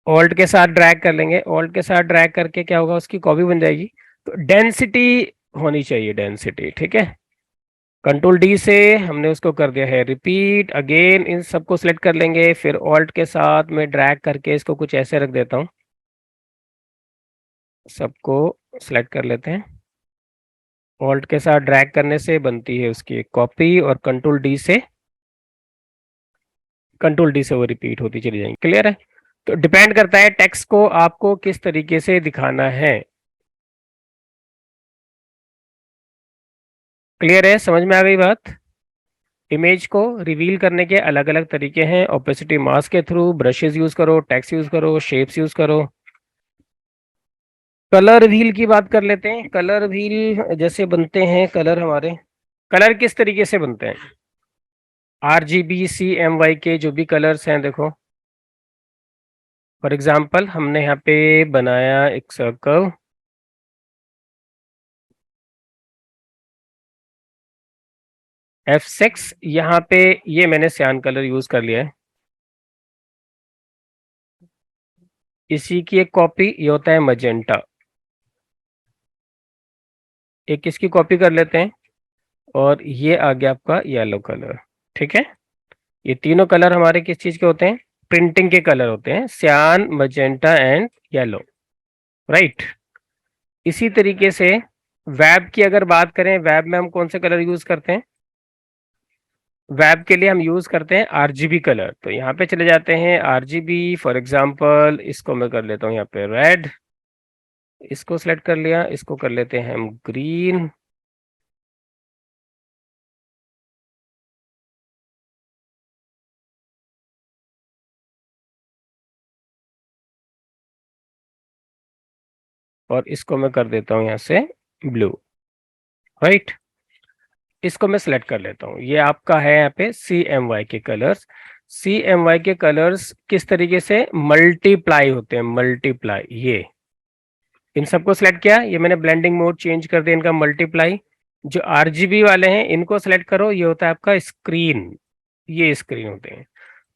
ऑल्ट के साथ ड्रैग कर लेंगे, ऑल्ट के साथ ड्रैग करके क्या होगा, उसकी कॉपी बन जाएगी। तो डेंसिटी होनी चाहिए, डेंसिटी, ठीक है। कंट्रोल डी से हमने उसको कर दिया है रिपीट अगेन, इन सबको सिलेक्ट कर लेंगे, फिर ऑल्ट के साथ में ड्रैग करके इसको कुछ ऐसे रख देता हूँ, सबको सिलेक्ट कर लेते हैं। ऑल्ट के साथ ड्रैग करने से बनती है उसकी एक कॉपी, और कंट्रोल डी से वो रिपीट होती चली जाएंगी। क्लियर है? तो डिपेंड करता है टेक्स्ट को आपको किस तरीके से दिखाना है। क्लियर है? समझ में आ गई बात? इमेज को रिवील करने के अलग अलग तरीके हैं, ओपेसिटी मास्क के थ्रू, ब्रशेस यूज करो, टेक्स्ट यूज करो, शेप्स यूज करो। कलर व्हील की बात कर लेते हैं। कलर व्हील जैसे बनते हैं कलर हमारे, कलर किस तरीके से बनते हैं, RGB CMY के जो भी कलर्स हैं, देखो फॉर एग्जांपल हमने यहाँ पे बनाया एक सर्कल, F6, यहाँ पे ये मैंने सियान कलर यूज कर लिया है। इसी की एक कॉपी ये होता है मजेंटा, एक इसकी कॉपी कर लेते हैं, और ये आ गया आपका येलो कलर, ठीक है। ये तीनों कलर हमारे किस चीज के होते हैं, प्रिंटिंग के कलर होते हैं, सियान, मजेंटा एंड येलो, राइट। इसी तरीके से वेब की अगर बात करें, वेब में हम कौन से कलर यूज करते हैं, वेब के लिए हम यूज करते हैं RGB कलर। तो यहाँ पे चले जाते हैं RGB, फॉर एग्जांपल इसको मैं कर लेता हूँ यहाँ पे रेड, इसको सेलेक्ट कर लिया, इसको कर लेते हैं हम ग्रीन, और इसको मैं कर देता हूँ यहाँ से ब्लू, राइट। इसको मैं सिलेक्ट कर लेता हूँ। ये आपका है यहाँ पे CMY के कलर्स। CMY के कलर्स किस तरीके से मल्टीप्लाई होते हैं, मल्टीप्लाई, ये इन सबको सिलेक्ट किया, ये मैंने ब्लेंडिंग मोड चेंज कर दिया इनका मल्टीप्लाई। जो RGB वाले हैं इनको सिलेक्ट करो, ये होता है आपका स्क्रीन, ये स्क्रीन होते हैं।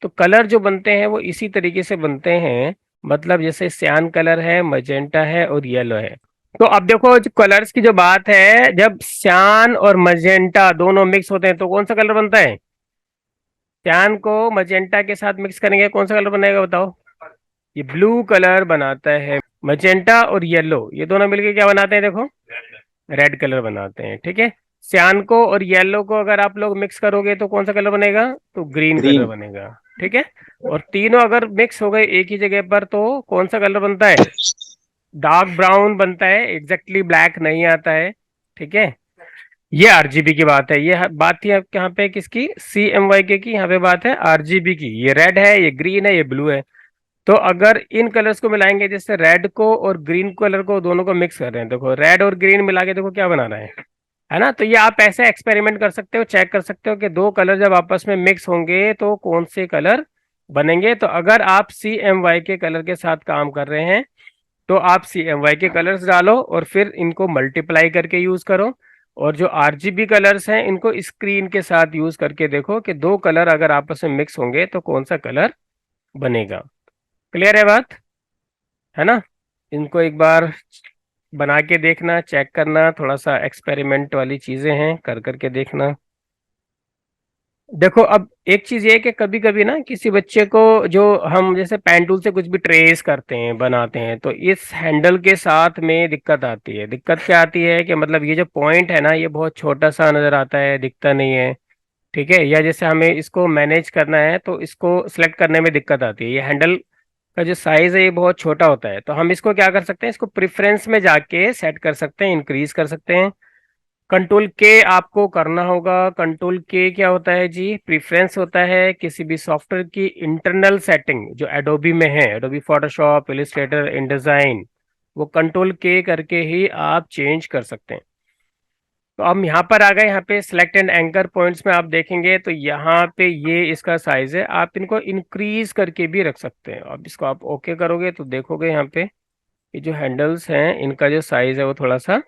तो कलर जो बनते हैं वो इसी तरीके से बनते हैं, मतलब जैसे सियान कलर है, मजेंटा है और येलो है। तो अब देखो जो कलर्स की जो बात है, जब सियान और मजेंटा दोनों मिक्स होते हैं तो कौन सा कलर बनता है? सियान को मजेंटा के साथ मिक्स करेंगे कौन सा कलर बनेगा बताओ? ये ब्लू कलर बनाता है। मजेंटा और येलो ये दोनों मिलके क्या बनाते हैं देखो? रेड कलर बनाते हैं, ठीक है। सियान को और येलो को अगर आप लोग मिक्स करोगे तो कौन सा कलर बनेगा? तो ग्रीन कलर ग्रीन। बनेगा, ठीक है। और तीनों अगर मिक्स हो गए एक ही जगह पर तो कौन सा कलर बनता है? डार्क ब्राउन बनता है, एग्जैक्टली ब्लैक नहीं आता है, ठीक है। ये RGB की बात है, ये बात थी आपके यहाँ पे किसकी? CMYK की। यहाँ पे बात है RGB की। ये रेड है, ये ग्रीन है, ये ब्लू है। तो अगर इन कलर्स को मिलाएंगे, जैसे रेड को और ग्रीन कलर को दोनों को मिक्स कर रहे हैं, देखो रेड और ग्रीन मिला के देखो क्या बना रहा है ना। तो ये आप ऐसे एक्सपेरिमेंट कर सकते हो, चेक कर सकते हो कि दो कलर जब आपस में मिक्स होंगे तो कौन से कलर बनेंगे। तो अगर आप CMY के कलर के साथ काम कर रहे हैं तो आप CMY के कलर्स डालो और फिर इनको मल्टीप्लाई करके यूज करो। और जो RGB कलर्स हैं इनको स्क्रीन के साथ यूज करके देखो कि दो कलर अगर आपस में मिक्स होंगे तो कौन सा कलर बनेगा। क्लियर है बात, है ना? इनको एक बार बना के देखना, चेक करना, थोड़ा सा एक्सपेरिमेंट वाली चीजें हैं, कर करके देखना। देखो अब एक चीज ये है कि कभी कभी ना किसी बच्चे को, जो हम जैसे पेन टूल से कुछ भी ट्रेस करते हैं, बनाते हैं, तो इस हैंडल के साथ में दिक्कत आती है। दिक्कत क्या आती है कि मतलब ये जो पॉइंट है ना, ये बहुत छोटा सा नजर आता है, दिखता नहीं है, ठीक है। या जैसे हमें इसको मैनेज करना है तो इसको सिलेक्ट करने में दिक्कत आती है। ये हैंडल का जो साइज है ये बहुत छोटा होता है, तो हम इसको क्या कर सकते हैं, इसको प्रेफरेंस में जाके सेट कर सकते हैं, इंक्रीज कर सकते हैं। कंट्रोल के आपको करना होगा। कंट्रोल के क्या होता है जी? प्रेफरेंस होता है किसी भी सॉफ्टवेयर की इंटरनल सेटिंग जो एडोबी में है, एडोबी फोटोशॉप, इलस्ट्रेटर, इनडिजाइन, वो कंट्रोल के करके ही आप चेंज कर सकते हैं। तो हम यहाँ पर आ गए, यहाँ पे सिलेक्ट एंड एंकर पॉइंट्स में आप देखेंगे तो यहाँ पे ये इसका साइज है, आप इनको इंक्रीज करके भी रख सकते हैं। अब इसको आप ओके करोगे तो देखोगे यहाँ पे ये जो हैंडल्स हैं इनका जो साइज है वो थोड़ा सा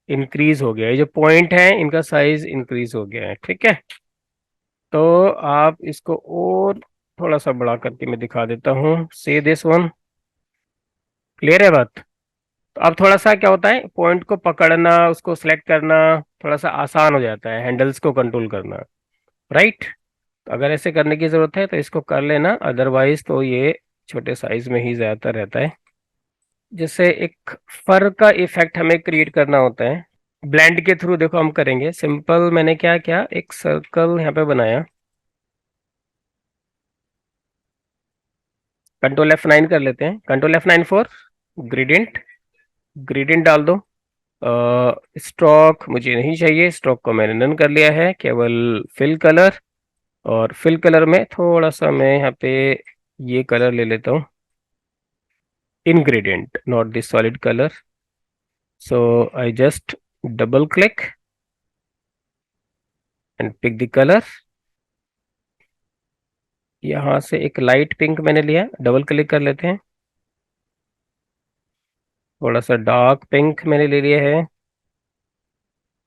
इंक्रीज हो गया है, ये जो पॉइंट है इनका साइज इंक्रीज हो गया है, ठीक है। तो आप इसको और थोड़ा सा बड़ा करके मैं दिखा देता हूँ, से दिस वन। क्लियर है बात? तो अब थोड़ा सा क्या होता है, पॉइंट को पकड़ना, उसको सिलेक्ट करना थोड़ा सा आसान हो जाता है, हैंडल्स को कंट्रोल करना, राइट। तो अगर ऐसे करने की जरूरत है तो इसको कर लेना, अदरवाइज तो ये छोटे साइज में ही ज्यादातर रहता है। जैसे एक फर का इफेक्ट हमें क्रिएट करना होता है, ब्लेंड के थ्रू देखो हम करेंगे। सिंपल मैंने क्या किया, एक सर्कल यहाँ पे बनाया, कंट्रोल F9 कर लेते हैं, control F9 for gradient. Gradient डाल दो। स्ट्रोक मुझे नहीं चाहिए, स्ट्रोक को मैंने नन कर लिया है, केवल फिल कलर। और फिल कलर में थोड़ा सा मैं यहाँ पे ये कलर ले लेता हूँ, in gradient, not this solid colour. So I just double click and pick the colour. यहाँ से एक लाइट पिंक मैंने लिया, डबल क्लिक कर लेते हैं। थोड़ा सा डार्क पिंक मैंने ले लिया है,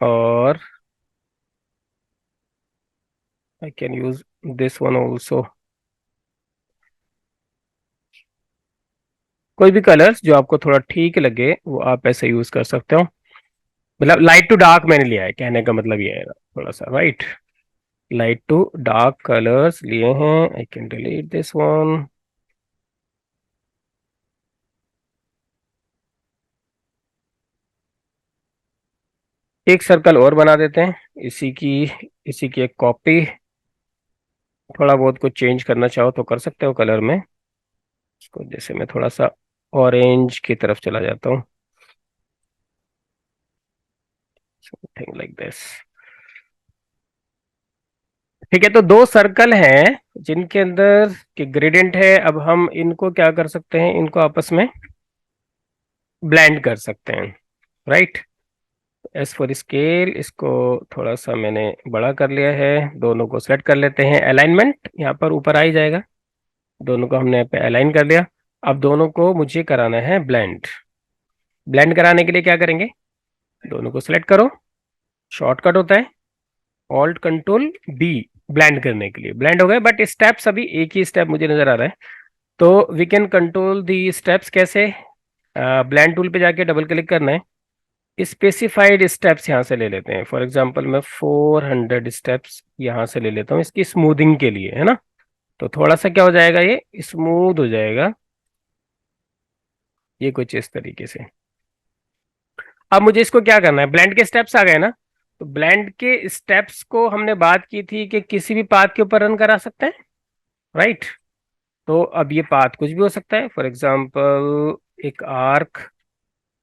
और I can use this one also. कोई भी कलर्स जो आपको थोड़ा ठीक लगे वो आप ऐसे यूज कर सकते हो। मतलब लाइट टू डार्क मैंने लिया है, कहने का मतलब ये है थोड़ा सा, right. Light to dark colours लिए हैं। I can delete this one. एक सर्कल और बना देते हैं, इसी की एक कॉपी। थोड़ा बहुत कुछ चेंज करना चाहो तो कर सकते हो कलर में। इसको जैसे मैं थोड़ा सा ऑरेंज की तरफ चला जाता हूँ, समथिंग लाइक दिस। ठीक है, तो दो सर्कल हैं जिनके अंदर के ग्रेडियंट है। अब हम इनको क्या कर सकते हैं, इनको आपस में ब्लेंड कर सकते हैं, राइट। एस फॉर स्केल, इसको थोड़ा सा मैंने बड़ा कर लिया है, दोनों को सेलेक्ट कर लेते हैं। अलाइनमेंट यहाँ पर ऊपर आ ही जाएगा, दोनों को हमने यहाँ पे अलाइन कर लिया। अब दोनों को मुझे कराना है ब्लेंड। ब्लेंड कराने के लिए क्या करेंगे, दोनों को सिलेक्ट करो, शॉर्टकट होता है ऑल्ट कंट्रोल बी, ब्लेंड करने के लिए। ब्लेंड हो गए, बट स्टेप्स अभी एक ही स्टेप मुझे नजर आ रहा है, तो we can control the steps कैसे। ब्लेंड टूल पे जाके डबल क्लिक करना है, स्पेसिफाइड स्टेप्स यहाँ से ले लेते हैं। फॉर एग्जांपल मैं 400 स्टेप्स यहाँ से ले लेता हूँ इसकी स्मूथिंग के लिए, है ना। तो थोड़ा सा क्या हो जाएगा, ये स्मूथ हो जाएगा, ये कुछ इस तरीके से। अब मुझे इसको क्या करना है, ब्लेंड के स्टेप्स आ गए ना, तो ब्लेंड के स्टेप्स को हमने बात की थी कि किसी भी पाथ के ऊपर रन करा सकते हैं, राइट। तो अब ये पाथ कुछ भी हो सकता है, फॉर एग्जांपल एक आर्क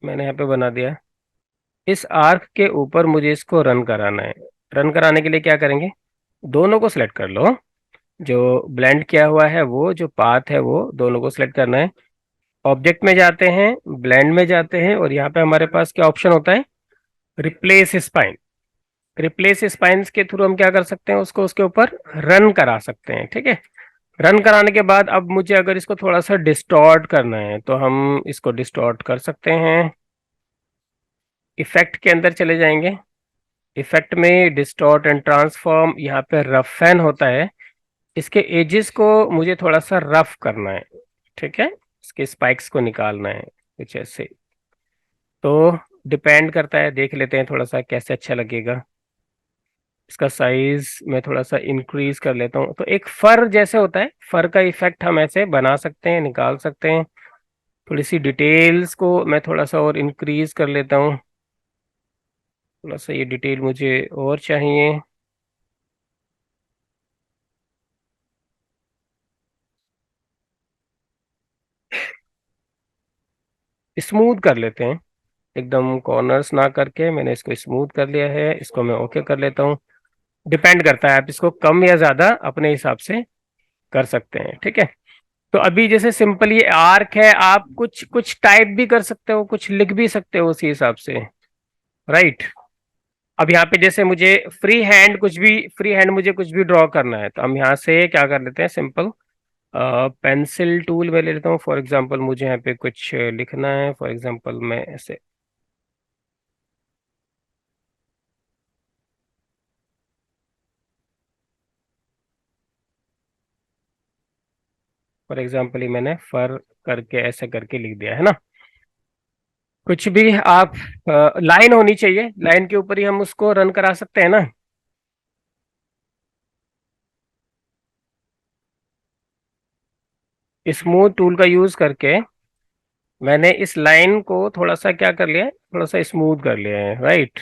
मैंने यहाँ पे बना दिया, इस आर्क के ऊपर मुझे इसको रन कराना है। रन कराने के लिए क्या करेंगे, दोनों को सिलेक्ट कर लो, जो ब्लेंड किया हुआ है वो, जो पाथ है वो, दोनों को सिलेक्ट करना है। ऑब्जेक्ट में जाते हैं, ब्लेंड में जाते हैं, और यहाँ पे हमारे पास क्या ऑप्शन होता है, रिप्लेस स्पाइन। रिप्लेस स्पाइन्स के थ्रू हम क्या कर सकते हैं, उसको उसके ऊपर रन करा सकते हैं, ठीक है। रन कराने के बाद अब मुझे अगर इसको थोड़ा सा डिस्टॉर्ट करना है तो हम इसको डिस्टॉर्ट कर सकते हैं। इफेक्ट के अंदर चले जाएंगे, इफेक्ट में डिस्टॉर्ट एंड ट्रांसफॉर्म, यहाँ पे रफ एन होता है, इसके एजेस को मुझे थोड़ा सा रफ करना है, ठीक है, इसके स्पाइक्स को निकालना है कुछ ऐसे। तो डिपेंड करता है, देख लेते हैं थोड़ा सा कैसे अच्छा लगेगा। इसका साइज मैं थोड़ा सा इंक्रीज कर लेता हूँ, तो एक फर जैसे होता है, फर का इफेक्ट हम ऐसे बना सकते हैं, निकाल सकते हैं। थोड़ी सी डिटेल्स को मैं थोड़ा सा और इंक्रीज कर लेता हूँ, थोड़ा सा ये डिटेल मुझे और चाहिए। स्मूथ कर लेते हैं, एकदम कॉर्नर्स ना करके मैंने इसको स्मूथ कर लिया है, इसको मैं ओके कर लेता हूँ। डिपेंड करता है, आप इसको कम या ज्यादा अपने हिसाब से कर सकते हैं, ठीक है। तो अभी जैसे सिंपल ये आर्क है, आप कुछ कुछ टाइप भी कर सकते हो, कुछ लिख भी सकते हो उसी हिसाब से, राइट। अब यहाँ पे जैसे मुझे फ्री हैंड कुछ भी, फ्री हैंड मुझे कुछ भी ड्रॉ करना है, तो हम यहाँ से क्या कर लेते हैं, सिंपल पेंसिल टूल में ले लेता हूँ। फॉर एग्जांपल मुझे यहाँ पे कुछ लिखना है, फॉर एग्जांपल मैं ऐसे, फॉर एग्जांपल ही मैंने फर करके ऐसे करके लिख दिया है ना। कुछ भी आप, लाइन होनी चाहिए, लाइन के ऊपर ही हम उसको रन करा सकते हैं ना। स्मूथ टूल का यूज करके मैंने इस लाइन को थोड़ा सा क्या कर लिया है, थोड़ा सा स्मूथ कर लिया है, राइट।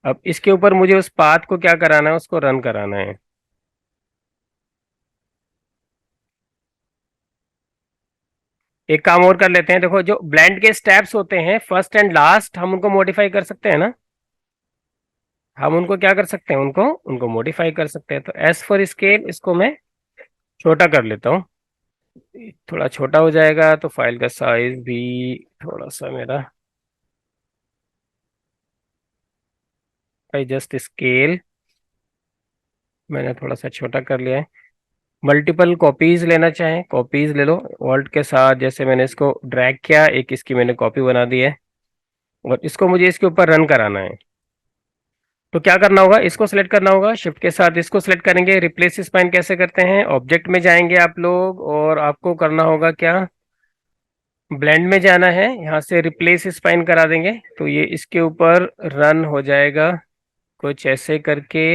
अब इसके ऊपर मुझे उस पाथ को क्या कराना है, उसको रन कराना है। एक काम और कर लेते हैं, देखो जो ब्लेंड के स्टेप्स होते हैं फर्स्ट एंड लास्ट, हम उनको मॉडिफाई कर सकते हैं ना। हम उनको क्या कर सकते हैं, उनको उनको मॉडिफाई कर सकते हैं। तो एस फॉर स्केल, इसको मैं छोटा कर लेता हूँ, थोड़ा छोटा हो जाएगा, तो फाइल का साइज भी थोड़ा सा मेरा, आई जस्ट स्केल मैंने थोड़ा सा छोटा कर लिया है। मल्टीपल कॉपीज लेना चाहें, कॉपीज ले लो, ऑल्ट के साथ जैसे मैंने इसको ड्रैग किया, एक इसकी मैंने कॉपी बना दी है, और इसको मुझे इसके ऊपर रन कराना है। तो क्या करना होगा, इसको सिलेक्ट करना होगा, शिफ्ट के साथ इसको सिलेक्ट करेंगे। रिप्लेस स्पाइन कैसे करते हैं, ऑब्जेक्ट में जाएंगे आप लोग, और आपको करना होगा क्या, ब्लेंड में जाना है, यहाँ से रिप्लेस स्पाइन करा देंगे, तो ये इसके ऊपर रन हो जाएगा कुछ ऐसे करके,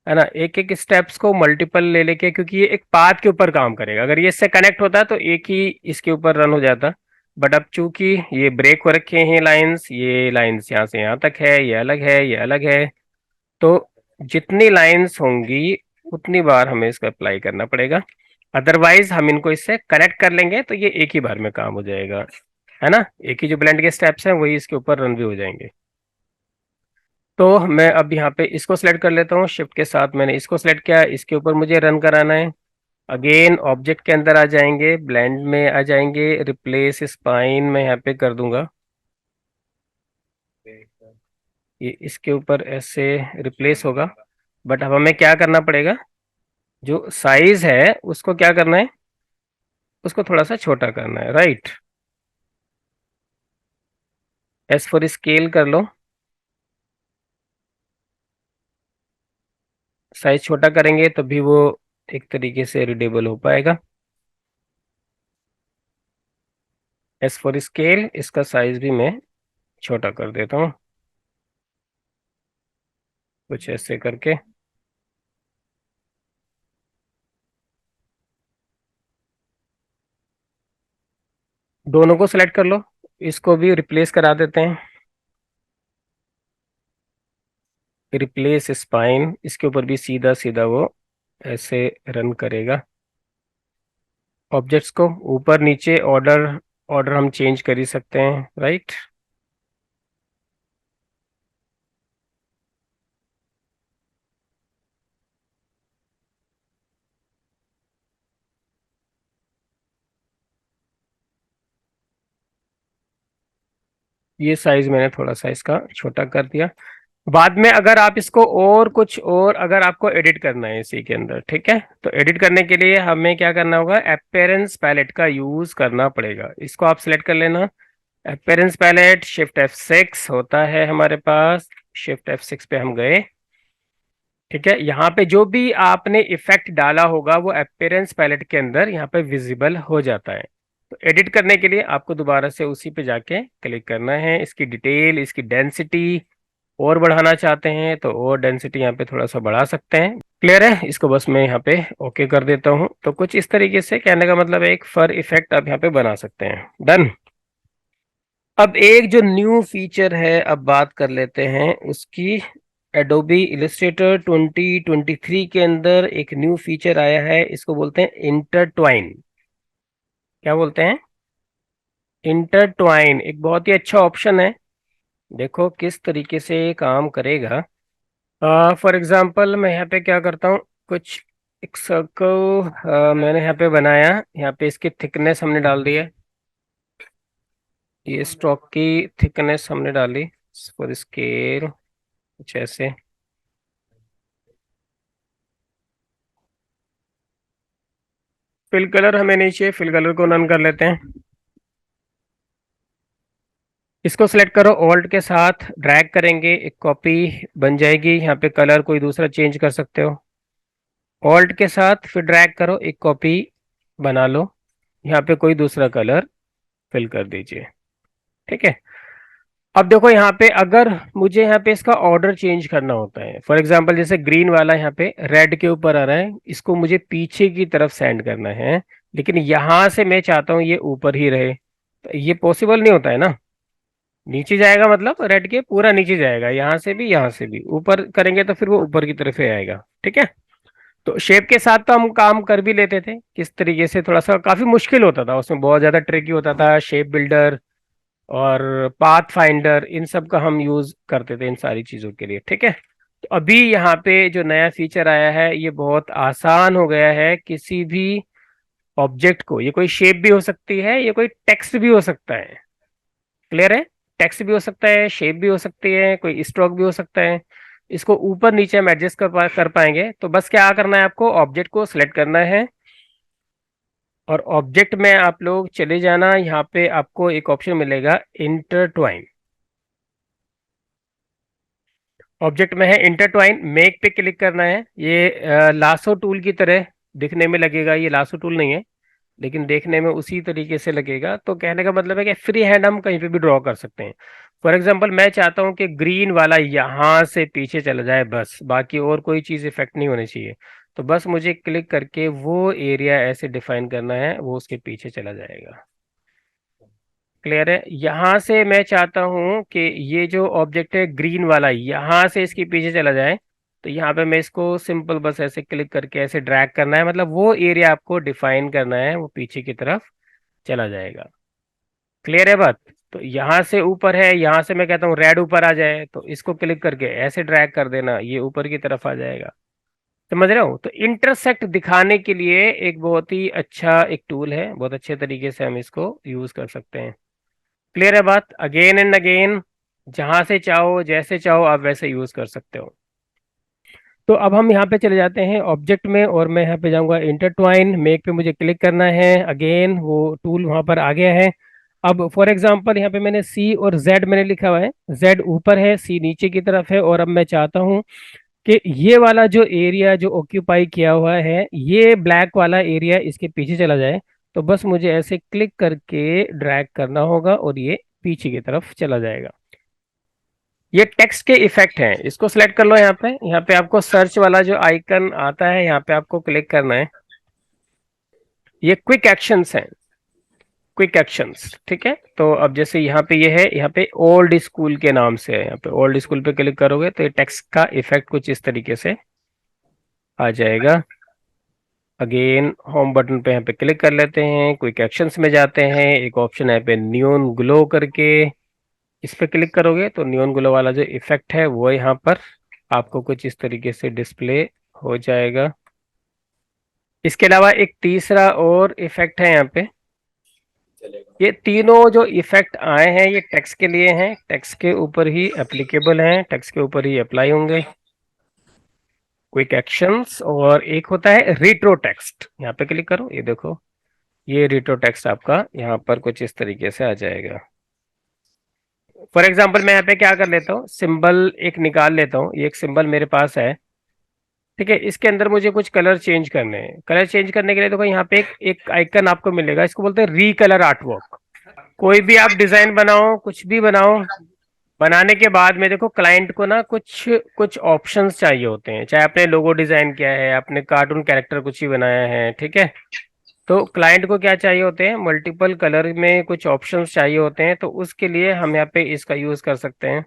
है ना। एक एक स्टेप्स को मल्टीपल ले लेके, क्योंकि ये एक पाथ के ऊपर काम करेगा, अगर ये इससे कनेक्ट होता तो एक ही इसके ऊपर रन हो जाता। बट अब चूंकि ये ब्रेक हो रखे हैं लाइंस, ये लाइंस यहाँ से यहाँ तक है, ये अलग है, ये अलग है, तो जितनी लाइंस होंगी उतनी बार हमें इसको अप्लाई करना पड़ेगा। अदरवाइज हम इनको इससे कनेक्ट कर लेंगे तो ये एक ही बार में काम हो जाएगा, है ना। एक ही जो ब्लेंड के स्टेप्स हैं वही इसके ऊपर रन भी हो जाएंगे। तो मैं अब यहाँ पे इसको सिलेक्ट कर लेता हूँ, शिफ्ट के साथ मैंने इसको सिलेक्ट किया, इसके ऊपर मुझे रन कराना है। अगेन ऑब्जेक्ट के अंदर आ जाएंगे, ब्लेंड में आ जाएंगे, रिप्लेस स्पाइन में यहाँ पे कर दूंगा, ये इसके ऊपर ऐसे रिप्लेस होगा। बट अब हमें क्या करना पड़ेगा, जो साइज है उसको क्या करना है, उसको थोड़ा सा छोटा करना है, राइट। एस फॉर स्केल कर लो, साइज छोटा करेंगे तभी वो एक तरीके से रीडेबल हो पाएगा। एस फॉर स्केल, इसका साइज भी मैं छोटा कर देता हूँ, कुछ ऐसे करके। दोनों को सिलेक्ट कर लो, इसको भी रिप्लेस करा देते हैं, रिप्लेस स्पाइन, इसके ऊपर भी सीधा सीधा वो ऐसे रन करेगा। ऑब्जेक्ट्स को ऊपर नीचे ऑर्डर ऑर्डर हम चेंज कर ही सकते हैं, राइट। ये साइज मैंने थोड़ा सा इसका छोटा कर दिया। बाद में अगर आप इसको और कुछ और अगर आपको एडिट करना है इसी के अंदर, ठीक है, तो एडिट करने के लिए हमें क्या करना होगा, अपीयरेंस पैलेट का यूज करना पड़ेगा। इसको आप सिलेक्ट कर लेना, अपीयरेंस पैलेट, शिफ्ट F6 होता है हमारे पास, शिफ्ट F6 पे हम गए, ठीक है। यहाँ पे जो भी आपने इफेक्ट डाला होगा वो अपीयरेंस पैलेट के अंदर यहाँ पे विजिबल हो जाता है। तो एडिट करने के लिए आपको दोबारा से उसी पे जाके क्लिक करना है, इसकी डिटेल, इसकी डेंसिटी और बढ़ाना चाहते हैं तो और डेंसिटी यहाँ पे थोड़ा सा बढ़ा सकते हैं। क्लियर है, इसको बस मैं यहाँ पे ओके कर देता हूँ। तो कुछ इस तरीके से कहने का मतलब है, एक फर इफेक्ट आप यहाँ पे बना सकते हैं। डन। अब एक जो न्यू फीचर है, अब बात कर लेते हैं उसकी। एडोबी इलस्ट्रेटर 2023 के अंदर एक न्यू फीचर आया है, इसको बोलते हैं इंटरट्वाइन। क्या बोलते हैं, इंटरट्वाइन। एक बहुत ही अच्छा ऑप्शन है, देखो किस तरीके से ये काम करेगा। फॉर एग्जांपल मैं यहाँ पे क्या करता हूँ, कुछ एक सर्कल मैंने यहाँ पे बनाया, यहाँ पे इसकी थिकनेस हमने डाल दी है, ये स्ट्रोक की थिकनेस हमने डाली फॉर स्केल, कुछ ऐसे। फिल कलर हमें नहीं चाहिए, फिल कलर को नन कर लेते हैं। इसको सिलेक्ट करो, ऑल्ट के साथ ड्रैग करेंगे, एक कॉपी बन जाएगी। यहाँ पे कलर कोई दूसरा चेंज कर सकते हो, ऑल्ट के साथ फिर ड्रैग करो, एक कॉपी बना लो, यहाँ पे कोई दूसरा कलर फिल कर दीजिए, ठीक है। अब देखो यहाँ पे अगर मुझे यहाँ पे इसका ऑर्डर चेंज करना होता है, फॉर एग्जांपल जैसे ग्रीन वाला यहाँ पे रेड के ऊपर आ रहा है, इसको मुझे पीछे की तरफ सेंड करना है, लेकिन यहाँ से मैं चाहता हूँ ये ऊपर ही रहे, तो ये पॉसिबल नहीं होता है ना। नीचे जाएगा मतलब रेड के पूरा नीचे जाएगा, यहाँ से भी ऊपर करेंगे तो फिर वो ऊपर की तरफ ही आएगा, ठीक है। तो शेप के साथ तो हम काम कर भी लेते थे, किस तरीके से थोड़ा सा काफी मुश्किल होता था, उसमें बहुत ज्यादा ट्रिकी होता था, शेप बिल्डर और पाथ फाइंडर, इन सब का हम यूज करते थे इन सारी चीजों के लिए, ठीक है। तो अभी यहाँ पे जो नया फीचर आया है, ये बहुत आसान हो गया है, किसी भी ऑब्जेक्ट को, ये कोई शेप भी हो सकती है, ये कोई टेक्स्ट भी हो सकता है। क्लियर है, टेक्स्ट भी हो सकता है, शेप भी हो सकती है, कोई स्ट्रोक भी हो सकता है। इसको ऊपर नीचे हम एडजस्ट कर पाएंगे। तो बस क्या करना है, आपको ऑब्जेक्ट को सिलेक्ट करना है और ऑब्जेक्ट में आप लोग चले जाना, यहाँ पे आपको एक ऑप्शन मिलेगा इंटरट्वाइन। ऑब्जेक्ट में है इंटरट्वाइन, मेक पे क्लिक करना है। ये लासो टूल की तरह दिखने में लगेगा, ये लासो टूल नहीं है लेकिन देखने में उसी तरीके से लगेगा। तो कहने का मतलब है कि फ्री हैंड हम कहीं पे भी ड्रॉ कर सकते हैं। फॉर एग्जांपल मैं चाहता हूं कि ग्रीन वाला यहाँ से पीछे चला जाए, बस बाकी और कोई चीज़ इफेक्ट नहीं होनी चाहिए। तो बस मुझे क्लिक करके वो एरिया ऐसे डिफाइन करना है, वो उसके पीछे चला जाएगा। क्लियर है, यहाँ से मैं चाहता हूँ कि ये जो ऑब्जेक्ट है ग्रीन वाला यहाँ से इसके पीछे चला जाए, तो यहाँ पे मैं इसको सिंपल बस ऐसे क्लिक करके ऐसे ड्रैग करना है, मतलब वो एरिया आपको डिफाइन करना है, वो पीछे की तरफ चला जाएगा। क्लियर है बात। तो यहाँ से ऊपर है, यहाँ से मैं कहता हूँ रेड ऊपर आ जाए, तो इसको क्लिक करके ऐसे ड्रैग कर देना, ये ऊपर की तरफ आ जाएगा। समझ रहे हो? तो इंटरसेक्ट दिखाने के लिए एक बहुत ही अच्छा एक टूल है, बहुत अच्छे तरीके से हम इसको यूज कर सकते हैं। क्लियर है बात? अगेन एंड अगेन, जहां से चाहो जैसे चाहो आप वैसे यूज कर सकते हो। तो अब हम यहाँ पे चले जाते हैं ऑब्जेक्ट में, और मैं यहाँ पे जाऊंगा इंटरट्वाइन, मेक पे मुझे क्लिक करना है। अगेन वो टूल वहां पर आ गया है। अब फॉर एग्जांपल यहाँ पे मैंने सी और जेड मैंने लिखा हुआ है, जेड ऊपर है, सी नीचे की तरफ है, और अब मैं चाहता हूँ कि ये वाला जो एरिया जो ऑक्यूपाई किया हुआ है, ये ब्लैक वाला एरिया इसके पीछे चला जाए। तो बस मुझे ऐसे क्लिक करके ड्रैग करना होगा और ये पीछे की तरफ चला जाएगा। ये टेक्स्ट के इफेक्ट हैं, इसको सिलेक्ट कर लो। यहाँ पे आपको सर्च वाला जो आइकन आता है यहाँ पे आपको क्लिक करना है। ये क्विक एक्शंस हैं, क्विक एक्शंस, ठीक है। तो अब जैसे यहाँ पे ये है, यहाँ पे ओल्ड स्कूल के नाम से है, यहाँ पे ओल्ड स्कूल पे क्लिक करोगे तो ये टेक्स्ट का इफेक्ट कुछ इस तरीके से आ जाएगा। अगेन होम बटन पे यहाँ पे क्लिक कर लेते हैं, क्विक एक्शंस में जाते हैं, एक ऑप्शन है पे नियॉन ग्लो करके, इस पे क्लिक करोगे तो नियॉन ग्लो वाला जो इफेक्ट है वो यहाँ पर आपको कुछ इस तरीके से डिस्प्ले हो जाएगा। इसके अलावा एक तीसरा और इफेक्ट है यहाँ पे। ये तीनों जो इफेक्ट आए हैं ये टेक्स्ट के लिए हैं, टेक्स्ट के ऊपर ही एप्लीकेबल हैं, टेक्स्ट के ऊपर ही अप्लाई होंगे। क्विक एक्शंस, और एक होता है रिट्रो टेक्स्ट, यहाँ पे क्लिक करो, ये देखो ये रिट्रो टेक्स्ट आपका यहाँ पर कुछ इस तरीके से आ जाएगा। फॉर एग्जाम्पल मैं यहाँ पे क्या कर लेता हूँ, सिंबल एक निकाल लेता हूँ, ये एक सिंबल मेरे पास है, ठीक है। इसके अंदर मुझे कुछ कलर चेंज करने हैं, कलर चेंज करने के लिए देखो यहाँ पे एक आइकन आपको मिलेगा, इसको बोलते हैं रीकलर आर्टवर्क। कोई भी आप डिजाइन बनाओ, कुछ भी बनाओ, बनाने के बाद में देखो क्लाइंट को ना कुछ कुछ ऑप्शंस चाहिए होते हैं, चाहे आपने लोगो डिजाइन किया है, आपने कार्टून कैरेक्टर कुछ ही बनाया है, ठीक है। तो क्लाइंट को क्या चाहिए होते हैं, मल्टीपल कलर में कुछ ऑप्शंस चाहिए होते हैं, तो उसके लिए हम यहाँ पे इसका यूज कर सकते हैं।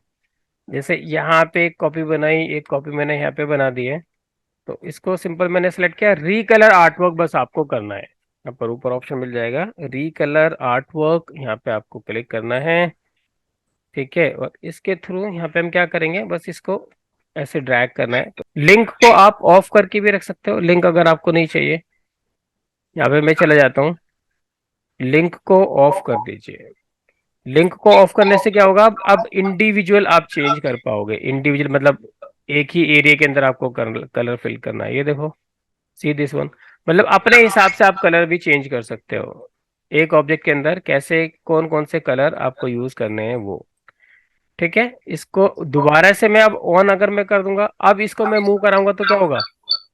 जैसे यहाँ पे एक कॉपी बनाई, एक कॉपी मैंने यहाँ पे बना दी है, तो इसको सिंपल मैंने सेलेक्ट किया, रीकलर आर्टवर्क बस आपको करना है। यहाँ पर ऊपर ऑप्शन मिल जाएगा रीकलर आर्टवर्क, यहाँ पे आपको क्लिक करना है, ठीक है। और इसके थ्रू यहाँ पे हम क्या करेंगे, बस इसको ऐसे ड्रैग करना है। तो लिंक को आप ऑफ करके भी रख सकते हो, लिंक अगर आपको नहीं चाहिए। यहाँ पे मैं चला जाता हूँ, लिंक को ऑफ कर दीजिए। लिंक को ऑफ करने से क्या होगा, अब इंडिविजुअल आप चेंज कर पाओगे, इंडिविजुअल मतलब एक ही एरिया के अंदर आपको कलर फिल करना है। ये देखो, सी दिस वन, मतलब अपने हिसाब से आप कलर भी चेंज कर सकते हो, एक ऑब्जेक्ट के अंदर कैसे कौन कौन से कलर आपको यूज करने हैं वो, ठीक है। इसको दोबारा से मैं अब ऑन अगर मैं कर दूंगा, अब इसको मैं मूव कराऊंगा तो क्या होगा,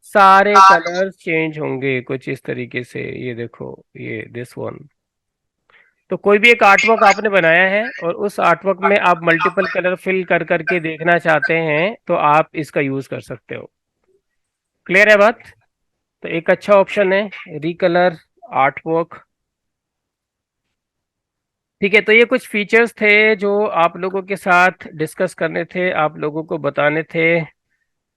सारे कलर चेंज होंगे कुछ इस तरीके से। ये देखो, ये दिस वन। तो कोई भी एक आर्टवर्क आपने बनाया है और उस आर्टवर्क में आप मल्टीपल कलर फिल कर करके देखना चाहते हैं तो आप इसका यूज कर सकते हो। क्लियर है बात? तो एक अच्छा ऑप्शन है रिकलर आर्टवर्क, ठीक है। तो ये कुछ फीचर्स थे जो आप लोगों के साथ डिस्कस करने थे, आप लोगों को बताने थे।